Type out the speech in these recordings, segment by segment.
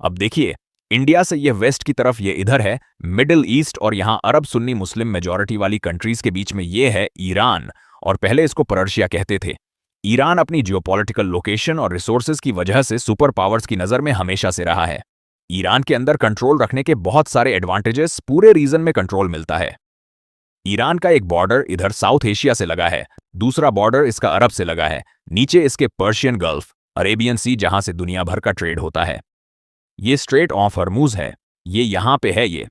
अब देखिए, इंडिया से ये वेस्ट की तरफ ये इधर है मिडिल ईस्ट, और यहाँ अरब सुन्नी मुस्लिम मेजॉरिटी वाली कंट्रीज के बीच में ये है ईरान, और पहले इसको पर्शिया कहते थे। ईरान अपनी जियोपॉलिटिकल लोकेशन और रिसोर्सेज की वजह से सुपर पावर्स की नज़र में हमेशा से रहा है। ईरान के अंदर कंट्रोल रखने के बहुत सारे एडवांटेजेस पूरे रीजन में कंट्रोल मिलता है। ईरान का एक बॉर्डर इधर साउथ एशिया से लगा है, दूसरा बॉर्डर इसका अरब से लगा है, नीचे इसके पर्शियन गल्फ, अरेबियन सी, जहां से दुनिया भर का ट्रेड होता है। ये स्ट्रेट ऑफ हर्मुज है, ये यहां पे है। ये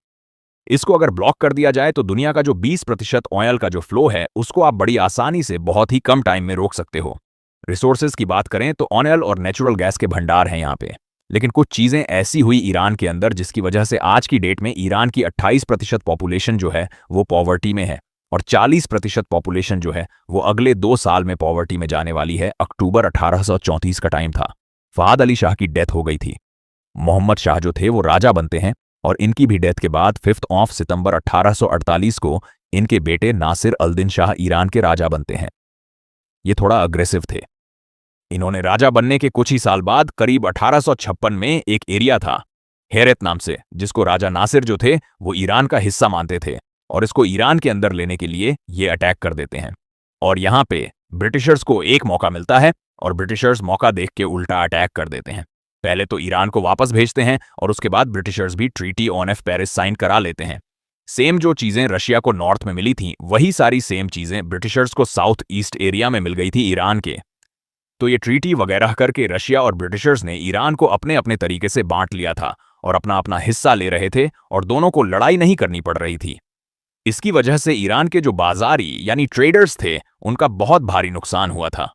इसको अगर ब्लॉक कर दिया जाए तो दुनिया का जो 20% ऑयल का जो फ्लो है उसको आप बड़ी आसानी से बहुत ही कम टाइम में रोक सकते हो। रिसोर्सेज की बात करें तो ऑयल और नेचुरल गैस के भंडार हैं यहाँ पे, लेकिन कुछ चीजें ऐसी हुई ईरान के अंदर जिसकी वजह से आज की डेट में ईरान की 28% पॉपुलेशन जो है वो पॉवर्टी में है, और 40% पॉपुलेशन जो है वो अगले 2 साल में पॉवर्टी में जाने वाली है। अक्टूबर 1834 का टाइम था, फहाद अली शाह की डेथ हो गई थी। मोहम्मद शाह जो थे वो राजा बनते हैं, और इनकी भी डेथ के बाद 5 सितंबर 1848 को इनके बेटे नासिर अल-दिन शाह ईरान के राजा बनते हैं। ये थोड़ा अग्रेसिव थे। इन्होंने राजा बनने के कुछ ही साल बाद करीब 1856 में एक एरिया था हेरत नाम से, जिसको राजा नासिर जो थे वो ईरान का हिस्सा मानते थे, और इसको ईरान के अंदर लेने के लिए ये अटैक कर देते हैं। और यहाँ पे ब्रिटिशर्स को एक मौका मिलता है, और ब्रिटिशर्स मौका देख के उल्टा अटैक कर देते हैं। पहले तो ईरान को वापस भेजते हैं, और उसके बाद ब्रिटिशर्स भी treaty on of Paris sign करा लेते हैं। सेम जो चीजें रशिया को नॉर्थ में मिली थी वही सारी सेम चीजें ब्रिटिशर्स को साउथ ईस्ट एरिया में मिल गई थी ईरान के। तो ये ट्रीटी वगैरह करके रशिया और ब्रिटिशर्स ने ईरान को अपने अपने तरीके से बांट लिया था, और अपना अपना हिस्सा ले रहे थे, और दोनों को लड़ाई नहीं करनी पड़ रही थी। इसकी वजह से ईरान के जो बाजारी यानी ट्रेडर्स थे उनका बहुत भारी नुकसान हुआ था।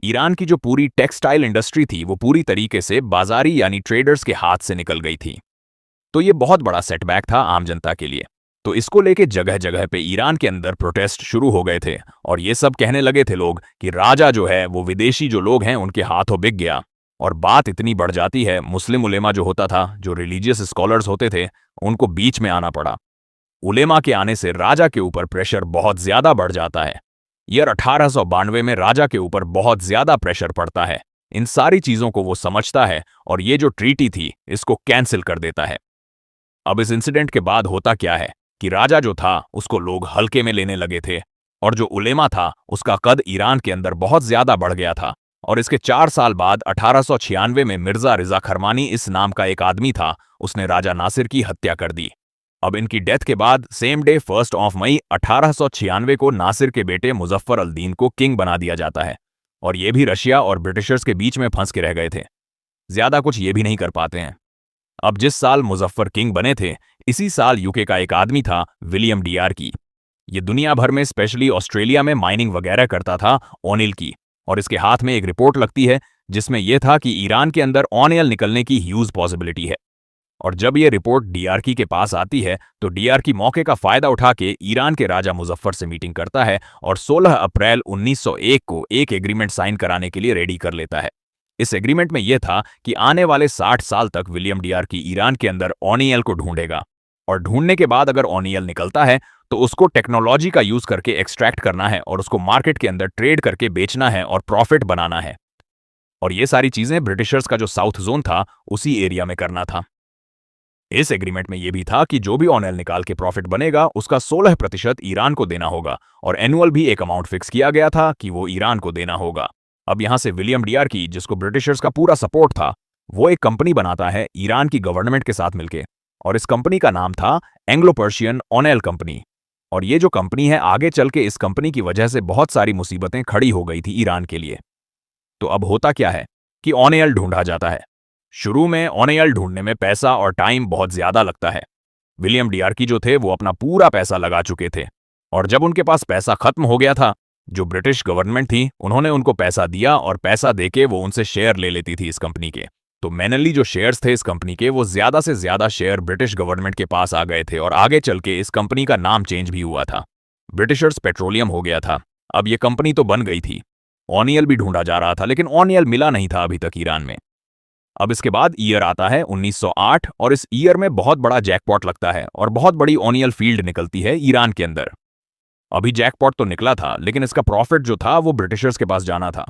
ईरान की जो पूरी टेक्सटाइल इंडस्ट्री थी वो पूरी तरीके से बाजारी यानी ट्रेडर्स के हाथ से निकल गई थी। तो ये बहुत बड़ा सेटबैक था आम जनता के लिए। तो इसको लेके जगह जगह पे ईरान के अंदर प्रोटेस्ट शुरू हो गए थे, और ये सब कहने लगे थे लोग कि राजा जो है वो विदेशी जो लोग हैं उनके हाथों बिक गया। और बात इतनी बढ़ जाती है, मुस्लिम उलेमा जो होता था, जो रिलीजियस स्कॉलर्स होते थे, उनको बीच में आना पड़ा। उलेमा के आने से राजा के ऊपर प्रेशर बहुत ज्यादा बढ़ जाता है। ईयर 1892 में राजा के ऊपर बहुत ज्यादा प्रेशर पड़ता है। इन सारी चीजों को वो समझता है, और ये जो ट्रीटी थी इसको कैंसिल कर देता है। अब इस इंसिडेंट के बाद होता क्या है कि राजा जो था उसको लोग हल्के में लेने लगे थे, और जो उलेमा था उसका कद ईरान के अंदर बहुत ज्यादा बढ़ गया था। और इसके 4 साल बाद 1896 में मिर्जा रिजा खरमानी इस नाम का एक आदमी था, उसने राजा नासिर की हत्या कर दी। अब इनकी डेथ के बाद सेम डे 1 मई 1896 को नासिर के बेटे मुजफ्फर अल-दीन को किंग बना दिया जाता है, और ये भी रशिया और ब्रिटिशर्स के बीच में फंस के रह गए थे। ज्यादा कुछ ये भी नहीं कर पाते हैं। अब जिस साल मुजफ्फर किंग बने थे, इसी साल यूके का एक आदमी था विलियम डियार्की। ये दुनिया भर में स्पेशली ऑस्ट्रेलिया में माइनिंग वगैरह करता था ऑनिल की, और इसके हाथ में एक रिपोर्ट लगती है जिसमें यह था कि ईरान के अंदर ऑनियल निकलने की ह्यूज पॉसिबिलिटी है। और जब यह रिपोर्ट डीआरकी के पास आती है तो डीआरकी मौके का फायदा उठा के ईरान के राजा मुजफ्फर से मीटिंग करता है, और 16 अप्रैल 1901 को एक एग्रीमेंट साइन कराने के लिए रेडी कर लेता है। इस एग्रीमेंट में यह था कि आने वाले 60 साल तक विलियम डीआरकी ईरान के अंदर ऑनियल को ढूंढेगा, और ढूंढने के बाद अगर ऑनियल निकलता है तो उसको टेक्नोलॉजी का यूज करके एक्सट्रैक्ट करना है, और उसको मार्केट के अंदर ट्रेड करके बेचना है और प्रॉफिट बनाना है। और ये सारी चीजें ब्रिटिशर्स का जो साउथ जोन था उसी एरिया में करना था। इस एग्रीमेंट में यह भी था कि जो भी ऑनियल निकाल के प्रॉफिट बनेगा उसका 16% ईरान को देना होगा, और एनुअल भी एक अमाउंट फिक्स किया गया था कि वो ईरान को देना होगा। अब यहां से विलियम डीआरकी, जिसको ब्रिटिशर्स का पूरा सपोर्ट था, वो एक कंपनी बनाता है ईरान की गवर्नमेंट के साथ मिलकर, और इस कंपनी का नाम था एंग्लो पर्शियन ऑनियल कंपनी। और ये जो कंपनी है, आगे चल के इस कंपनी की वजह से बहुत सारी मुसीबतें खड़ी हो गई थी ईरान के लिए। तो अब होता क्या है कि ऑनियल ढूंढा जाता है। शुरू में ऑनियल ढूंढने में पैसा और टाइम बहुत ज्यादा लगता है। विलियम डीआरकी जो थे वो अपना पूरा पैसा लगा चुके थे, और जब उनके पास पैसा खत्म हो गया था, जो ब्रिटिश गवर्नमेंट थी उन्होंने उनको पैसा दिया, और पैसा देके वो उनसे शेयर ले लेती थी इस कंपनी के। तो मैनली जो शेयर्स थे इस कंपनी के, वो ज्यादा से ज्यादा शेयर ब्रिटिश गवर्नमेंट के पास आ गए थे, और आगे चल के इस कंपनी का नाम चेंज भी हुआ था। ब्रिटिशर्स पेट्रोलियम हो गया था। अब ये कंपनी तो बन गई थी, ऑनियल भी ढूंढा जा रहा था, लेकिन ऑनियल मिला नहीं था अभी तक ईरान में। अब इसके बाद ईयर आता है 1908, और इस ईयर में बहुत बड़ा जैकपॉट लगता है, और बहुत बड़ी ऑनियल फील्ड निकलती है ईरान के अंदर। अभी जैकपॉट तो निकला था, लेकिन इसका प्रॉफिट जो था वो ब्रिटिशर्स के पास जाना था।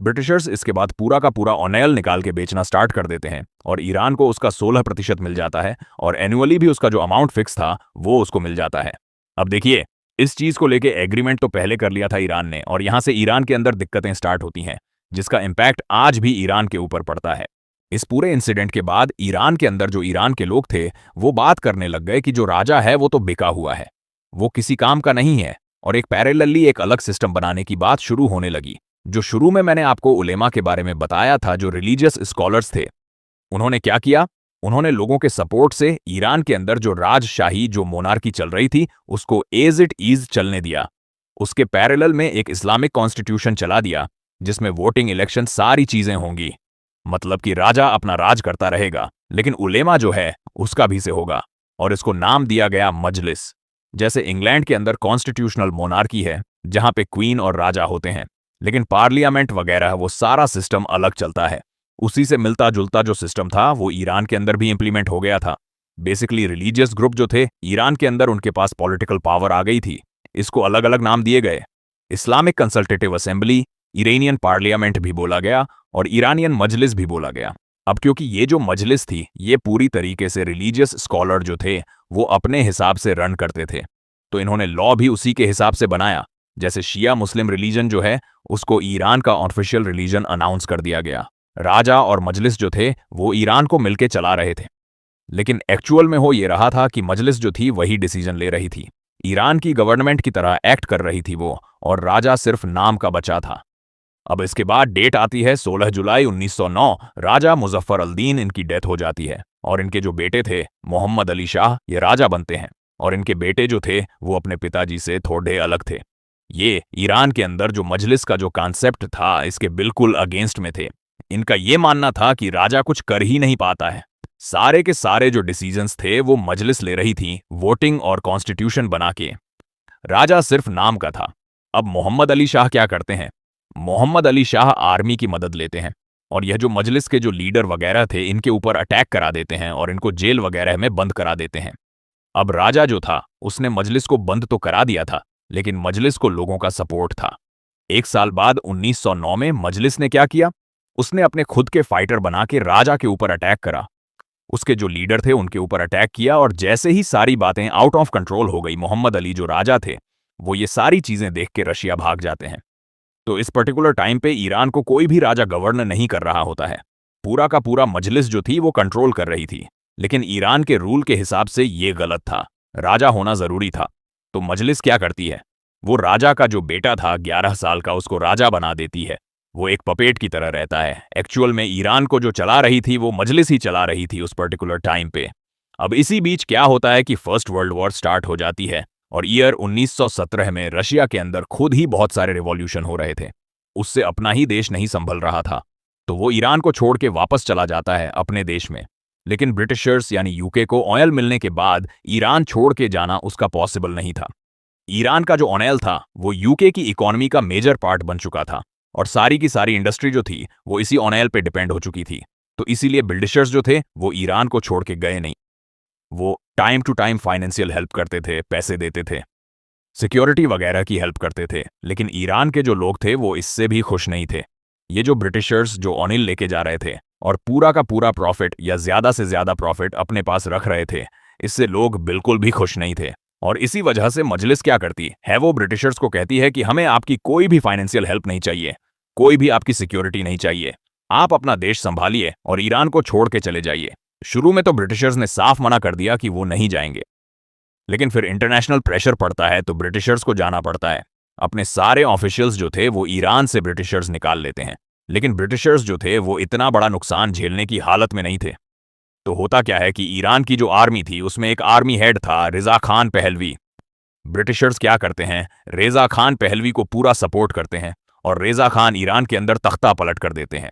ब्रिटिशर्स इसके बाद पूरा का पूरा ऑयल निकाल के बेचना स्टार्ट कर देते हैं और ईरान को उसका 16% मिल जाता है और एनुअली भी उसका जो अमाउंट फिक्स था वो उसको मिल जाता है। अब देखिए, इस चीज को लेके एग्रीमेंट तो पहले कर लिया था ईरान ने और यहां से ईरान के अंदर दिक्कतें स्टार्ट होती हैं, जिसका इम्पैक्ट आज भी ईरान के ऊपर पड़ता है। इस पूरे इंसिडेंट के बाद ईरान के अंदर जो ईरान के लोग थे वो बात करने लग गए कि जो राजा है वो तो बिका हुआ है, वो किसी काम का नहीं है, और एक पैरेलली एक अलग सिस्टम बनाने की बात शुरू होने लगी। जो शुरू में मैंने आपको उलेमा के बारे में बताया था, जो रिलीजियस स्कॉलर्स थे, उन्होंने क्या किया, उन्होंने लोगों के सपोर्ट से ईरान के अंदर जो राजशाही जो मोनार्की चल रही थी उसको एज इट इज चलने दिया। उसके पैरेलल में एक इस्लामिक कॉन्स्टिट्यूशन चला दिया जिसमें वोटिंग, इलेक्शन, सारी चीजें होंगी। मतलब कि राजा अपना राज करता रहेगा लेकिन उलेमा जो है उसका भी से होगा, और इसको नाम दिया गया मजलिस। जैसे इंग्लैंड के अंदर कॉन्स्टिट्यूशनल मोनार्की है जहां पे क्वीन और राजा होते हैं, लेकिन पार्लियामेंट वगैरह वो सारा सिस्टम अलग चलता है। उसी से मिलता जुलता जो सिस्टम था वो ईरान के अंदर भी इंप्लीमेंट हो गया था। बेसिकली रिलीजियस ग्रुप जो थे ईरान के अंदर, उनके पास पॉलिटिकल पावर आ गई थी। इसको अलग अलग नाम दिए गए, Islamic consultative assembly, Iranian parliament भी बोला गया और ईरानियन मजलिस भी बोला गया। अब क्योंकि ये जो मजलिस थी ये पूरी तरीके से रिलीजियस स्कॉलर जो थे वो अपने हिसाब से रन करते थे, तो इन्होंने लॉ भी उसी के हिसाब से बनाया। जैसे शिया मुस्लिम रिलीजन जो है उसको ईरान का ऑफिशियल रिलीजन अनाउंस कर दिया गया। राजा और मजलिस जो थे वो ईरान को मिलके चला रहे थे, लेकिन एक्चुअल में हो ये रहा था कि मजलिस जो थी वही डिसीजन ले रही थी। ईरान की गवर्नमेंट की तरह एक्ट कर रही थी वो, और राजा सिर्फ नाम का बचा था। अब इसके बाद डेट आती है 16 जुलाई 1909। राजा मुजफ्फर अल-दीन, इनकी डेथ हो जाती है और इनके जो बेटे थे मोहम्मद अली शाह, ये राजा बनते हैं, और इनके बेटे जो थे वो अपने पिताजी से थोड़े अलग थे। ये ईरान के अंदर जो मजलिस का जो कॉन्सेप्ट था इसके बिल्कुल अगेंस्ट में थे। इनका ये मानना था कि राजा कुछ कर ही नहीं पाता है, सारे के सारे जो डिसीजंस थे वो मजलिस ले रही थी वोटिंग और कॉन्स्टिट्यूशन बना के। राजा सिर्फ नाम का था। अब मोहम्मद अली शाह क्या करते हैं, मोहम्मद अली शाह आर्मी की मदद लेते हैं और यह जो मजलिस के जो लीडर वगैरह थे इनके ऊपर अटैक करा देते हैं और इनको जेल वगैरह में बंद करा देते हैं। अब राजा जो था उसने मजलिस को बंद तो करा दिया था, लेकिन मजलिस को लोगों का सपोर्ट था। एक साल बाद 1909 में मजलिस ने क्या किया, उसने अपने खुद के फाइटर बना के राजा के ऊपर अटैक करा। उसके जो लीडर थे उनके ऊपर अटैक किया और जैसे ही सारी बातें आउट ऑफ कंट्रोल हो गई, मोहम्मद अली जो राजा थे वो ये सारी चीजें देख के रशिया भाग जाते हैं। तो इस पर्टिकुलर टाइम पे ईरान को कोई भी राजा गवर्न नहीं कर रहा होता है, पूरा का पूरा मजलिस जो थी वो कंट्रोल कर रही थी। लेकिन ईरान के रूल के हिसाब से ये गलत था, राजा होना जरूरी था। तो मजलिस क्या करती है, वो राजा का जो बेटा था 11 साल का उसको राजा बना देती है। वो एक पपेट की तरह रहता है। एक्चुअल में ईरान को जो चला रही थी वो मजलिस ही चला रही थी उस पर्टिकुलर टाइम पे। अब इसी बीच क्या होता है कि फर्स्ट वर्ल्ड वॉर स्टार्ट हो जाती है और ईयर 1917 में रशिया के अंदर खुद ही बहुत सारे रिवॉल्यूशन हो रहे थे। उससे अपना ही देश नहीं संभल रहा था, तो वो ईरान को छोड़ के वापस चला जाता है अपने देश में। लेकिन ब्रिटिशर्स यानी यूके को ऑयल मिलने के बाद ईरान छोड़ के जाना उसका पॉसिबल नहीं था। ईरान का जो ऑयल था वो यूके की इकोनॉमी का मेजर पार्ट बन चुका था और सारी की सारी इंडस्ट्री जो थी वो इसी ऑयल पे डिपेंड हो चुकी थी। तो इसीलिए ब्रिटिशर्स जो थे वो ईरान को छोड़ के गए नहीं। वो time to time financial help करते थे, पैसे देते थे, सिक्योरिटी वगैरह की हेल्प करते थे। लेकिन ईरान के जो लोग थे वो इससे भी खुश नहीं थे। ये जो ब्रिटिशर्स जो ऑयल लेके जा रहे थे और पूरा का पूरा प्रॉफिट या ज्यादा से ज्यादा प्रॉफिट अपने पास रख रहे थे, इससे लोग बिल्कुल भी खुश नहीं थे। और इसी वजह से मजलिस क्या करती है, वो ब्रिटिशर्स को कहती है कि हमें आपकी कोई भी फाइनेंशियल हेल्प नहीं चाहिए, कोई भी आपकी सिक्योरिटी नहीं चाहिए, आप अपना देश संभालिए और ईरान को छोड़ के चले जाइए। शुरू में तो ब्रिटिशर्स ने साफ मना कर दिया कि वो नहीं जाएंगे, लेकिन फिर इंटरनेशनल प्रेशर पड़ता है तो ब्रिटिशर्स को जाना पड़ता है। अपने सारे ऑफिशियल्स जो थे वो ईरान से ब्रिटिशर्स निकाल लेते हैं, लेकिन ब्रिटिशर्स जो थे वो इतना बड़ा नुकसान झेलने की हालत में नहीं थे। तो होता क्या है कि ईरान की जो आर्मी थी उसमें एक आर्मी हेड था रिजा खान पहलवी। ब्रिटिशर्स क्या करते हैं, रेजा खान पहलवी को पूरा सपोर्ट करते हैं और रेजा खान ईरान के अंदर तख्ता पलट कर देते हैं।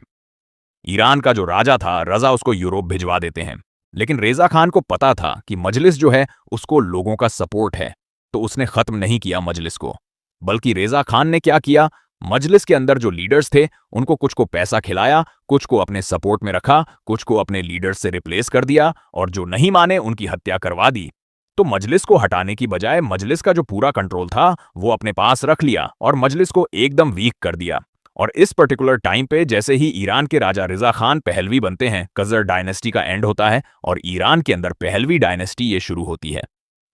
ईरान का जो राजा था रजा उसको यूरोप भिजवा देते हैं। लेकिन रेजा खान को पता था कि मजलिस जो है उसको लोगों का सपोर्ट है, तो उसने खत्म नहीं किया मजलिस को, बल्कि रेजा खान ने क्या किया, मजलिस के अंदर जो लीडर्स थे उनको कुछ को पैसा खिलाया, कुछ को अपने सपोर्ट में रखा, कुछ को अपने लीडर्स से रिप्लेस कर दिया और जो नहीं माने उनकी हत्या करवा दी। तो मजलिस को हटाने की बजाय मजलिस का जो पूरा कंट्रोल था वो अपने पास रख लिया और मजलिस को एकदम वीक कर दिया। और इस पर्टिकुलर टाइम पे जैसे ही ईरान के राजा रिजा खान पहलवी बनते हैं, कजर डायनेस्टी का एंड होता है और ईरान के अंदर पहलवी डायनेस्टी ये शुरू होती है।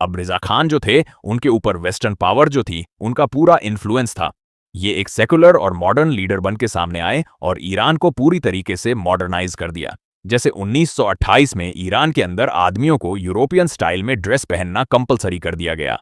अब रिजा खान जो थे, उनके ऊपर वेस्टर्न पावर जो थी, उनका पूरा इन्फ्लुएंस था। ये एक सेकुलर और मॉडर्न लीडर बन के सामने आए और ईरान को पूरी तरीके से मॉडर्नाइज कर दिया। जैसे 1928 में ईरान के अंदर आदमियों को यूरोपियन स्टाइल में ड्रेस पहनना कंपलसरी कर दिया गया,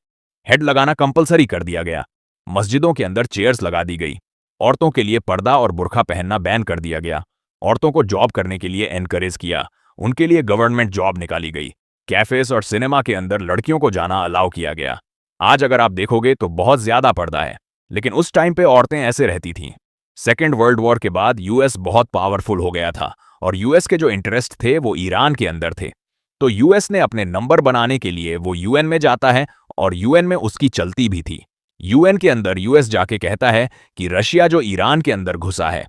हेड लगाना कंपलसरी कर दिया गया, मस्जिदों के अंदर चेयर्स लगा दी गई, औरतों के लिए पर्दा और बुर्का पहनना बैन कर दिया गया, औरतों को जॉब करने के लिए एनकरेज किया, उनके लिए गवर्नमेंट जॉब निकाली गई, कैफेज और सिनेमा के अंदर लड़कियों को जाना अलाउ किया गया। आज अगर आप देखोगे तो बहुत ज्यादा पर्दा है, लेकिन उस टाइम पे औरतें ऐसे रहती थीं। सेकेंड वर्ल्ड वॉर के बाद यूएस बहुत पावरफुल हो गया था और यूएस के जो इंटरेस्ट थे वो ईरान के अंदर थे। तो यूएस ने अपने नंबर बनाने के लिए वो यूएन में जाता है और यूएन में उसकी चलती भी थी। यूएन के अंदर यूएस जाके कहता है कि रशिया जो ईरान के अंदर घुसा है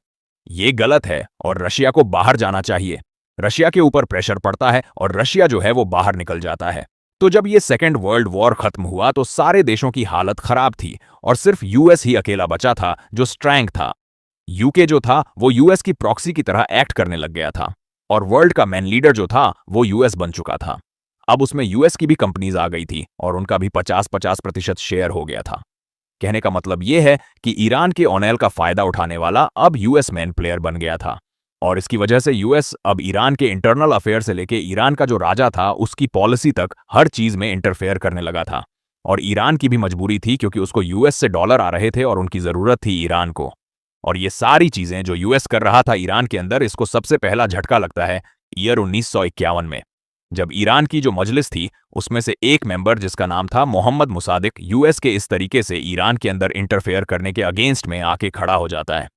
ये गलत है और रशिया को बाहर जाना चाहिए। रशिया के ऊपर प्रेशर पड़ता है और रशिया जो है वो बाहर निकल जाता है। तो जब ये सेकेंड वर्ल्ड वॉर खत्म हुआ तो सारे देशों की हालत खराब थी और सिर्फ यूएस ही अकेला बचा था जो स्ट्रैंग था। यूके जो था वो यूएस की प्रॉक्सी की तरह एक्ट करने लग गया था और वर्ल्ड का मेन लीडर जो था वो यूएस बन चुका था। अब उसमें यूएस की भी कंपनीज आ गई थी और उनका भी 50-50% शेयर हो गया था। कहने का मतलब ये है कि ईरान के ऑयल का फायदा उठाने वाला अब यूएस मेन प्लेयर बन गया था और इसकी वजह से यूएस अब ईरान के इंटरनल अफेयर से लेके ईरान का जो राजा था उसकी पॉलिसी तक हर चीज में इंटरफेयर करने लगा था। और ईरान की भी मजबूरी थी क्योंकि उसको यूएस से डॉलर आ रहे थे और उनकी जरूरत थी ईरान को। और ये सारी चीजें जो यूएस कर रहा था ईरान के अंदर, इसको सबसे पहला झटका लगता है ईयर 1951 में, जब ईरान की जो मजलिस थी उसमें से एक मेंबर जिसका नाम था मोहम्मद मुसादिक यूएस के इस तरीके से ईरान के अंदर इंटरफेयर करने के अगेंस्ट में आके खड़ा हो जाता है।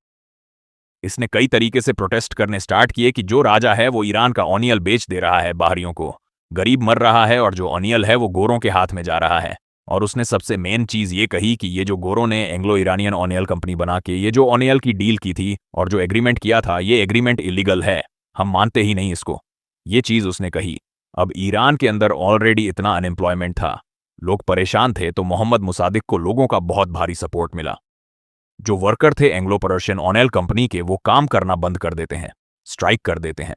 इसने कई तरीके से प्रोटेस्ट करने स्टार्ट किए कि जो राजा है वो ईरान का ऑनियल बेच दे रहा है बाहरियों को, गरीब मर रहा है और जो ऑनियल है वो गोरों के हाथ में जा रहा है। और उसने सबसे मेन चीज ये कही कि ये जो गोरों ने एंग्लो ईरानियन ऑनियल कंपनी बना के ये जो ऑनियल की डील की थी और जो एग्रीमेंट किया था ये एग्रीमेंट इलीगल है, हम मानते ही नहीं इसको। ये चीज उसने कही। अब ईरान के अंदर ऑलरेडी इतना अनएम्प्लॉयमेंट था, लोग परेशान थे, तो मोहम्मद मुसादिक को लोगों का बहुत भारी सपोर्ट मिला। जो वर्कर थे एंग्लो पर्शियन ऑनियल कंपनी के वो काम करना बंद कर देते हैं, स्ट्राइक कर देते हैं।